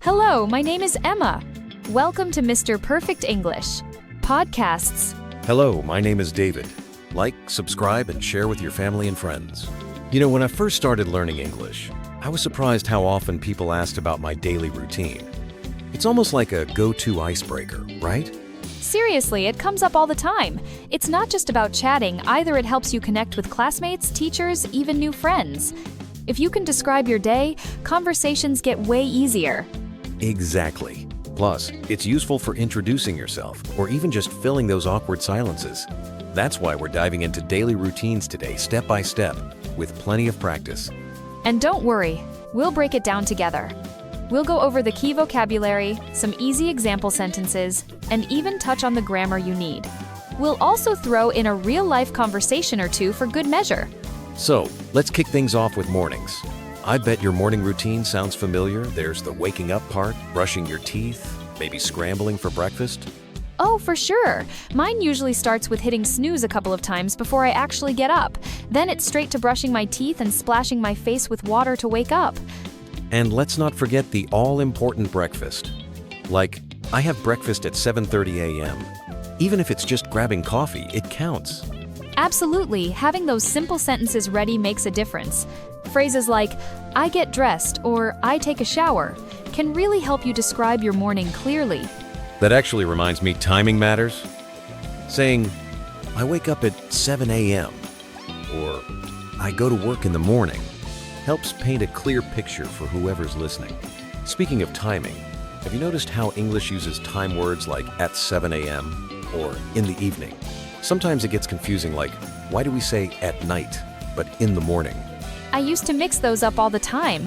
Hello, my name is Emma. Welcome to Mr. Perfect English Podcasts. Hello, my name is David. Like, subscribe, and share with your family and friends. You know, when I first started learning English, I was surprised how often people asked about my daily routine. It's almost like a go-to icebreaker, right? Seriously, it comes up all the time. It's not just about chatting, either it helps you connect with classmates, teachers, even new friends. If you can describe your day, conversations get way easier. Exactly. Plus, it's useful for introducing yourself or even just filling those awkward silences. That's why we're diving into daily routines today, step by step, with plenty of practice. And don't worry, we'll break it down together. We'll go over the key vocabulary, some easy example sentences, and even touch on the grammar you need. We'll also throw in a real-life conversation or two for good measure. So, let's kick things off with mornings. I bet your morning routine sounds familiar. There's the waking up part, brushing your teeth, maybe scrambling for breakfast. Oh, for sure. Mine usually starts with hitting snooze a couple of times before I actually get up. Then it's straight to brushing my teeth and splashing my face with water to wake up. And let's not forget the all-important breakfast. Like, I have breakfast at 7:30 a.m. Even if it's just grabbing coffee, it counts. Absolutely, having those simple sentences ready makes a difference. Phrases like, I get dressed or I take a shower can really help you describe your morning clearly. That actually reminds me, timing matters. Saying, I wake up at 7 a.m. or I go to work in the morning helps paint a clear picture for whoever's listening. Speaking of timing, have you noticed how English uses time words like at 7 a.m. or in the evening? Sometimes it gets confusing, like, why do we say at night, but in the morning? I used to mix those up all the time.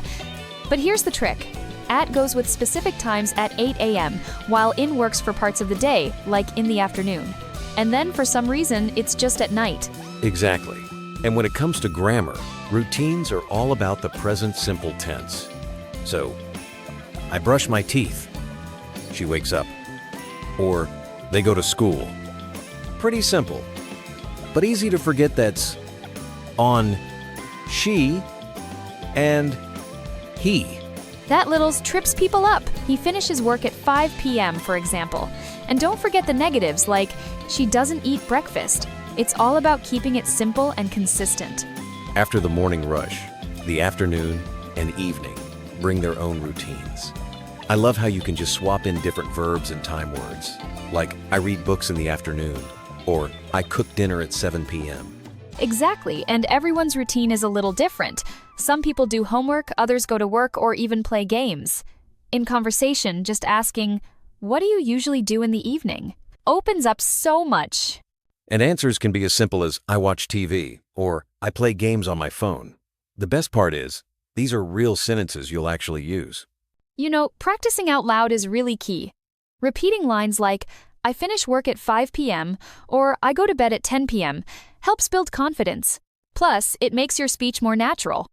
But here's the trick. At goes with specific times at 8 a.m., while in works for parts of the day, like in the afternoon. And then for some reason, it's just at night. Exactly. And when it comes to grammar, routines are all about the present simple tense. So, I brush my teeth. She wakes up. Or, they go to school. Pretty simple. But easy to forget that's on she and he. That littles trips people up. He finishes work at 5 p.m., for example. And don't forget the negatives, like, she doesn't eat breakfast. It's all about keeping it simple and consistent. After the morning rush, the afternoon and evening bring their own routines. I love how you can just swap in different verbs and time words, like I read books in the afternoon, or I cook dinner at 7 p.m. Exactly, and everyone's routine is a little different. Some people do homework, others go to work, or even play games. In conversation, just asking, what do you usually do in the evening? Opens up so much. And answers can be as simple as I watch TV, or I play games on my phone. The best part is, these are real sentences you'll actually use. You know, practicing out loud is really key. Repeating lines like, I finish work at 5 p.m. or I go to bed at 10 p.m. helps build confidence. Plus, it makes your speech more natural.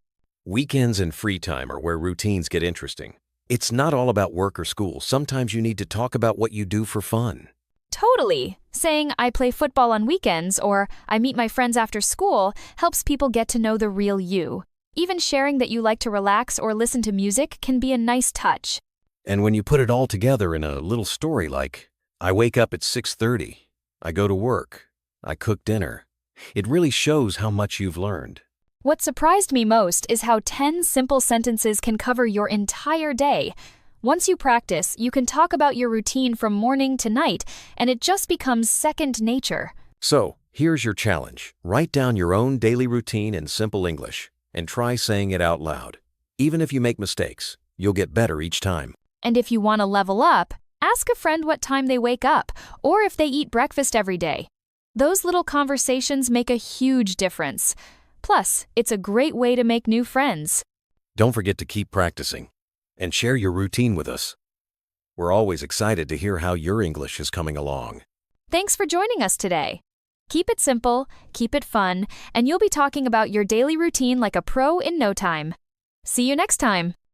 Weekends and free time are where routines get interesting. It's not all about work or school. Sometimes you need to talk about what you do for fun. Totally. Saying I play football on weekends or I meet my friends after school helps people get to know the real you. Even sharing that you like to relax or listen to music can be a nice touch. And when you put it all together in a little story like, I wake up at 6:30, I go to work, I cook dinner, it really shows how much you've learned. What surprised me most is how 10 simple sentences can cover your entire day. Once you practice, you can talk about your routine from morning to night, and it just becomes second nature. So, here's your challenge. Write down your own daily routine in simple English and try saying it out loud. Even if you make mistakes, you'll get better each time. And if you want to level up, ask a friend what time they wake up or if they eat breakfast every day. Those little conversations make a huge difference. Plus, it's a great way to make new friends. Don't forget to keep practicing and share your routine with us. We're always excited to hear how your English is coming along. Thanks for joining us today. Keep it simple, keep it fun, and you'll be talking about your daily routine like a pro in no time. See you next time.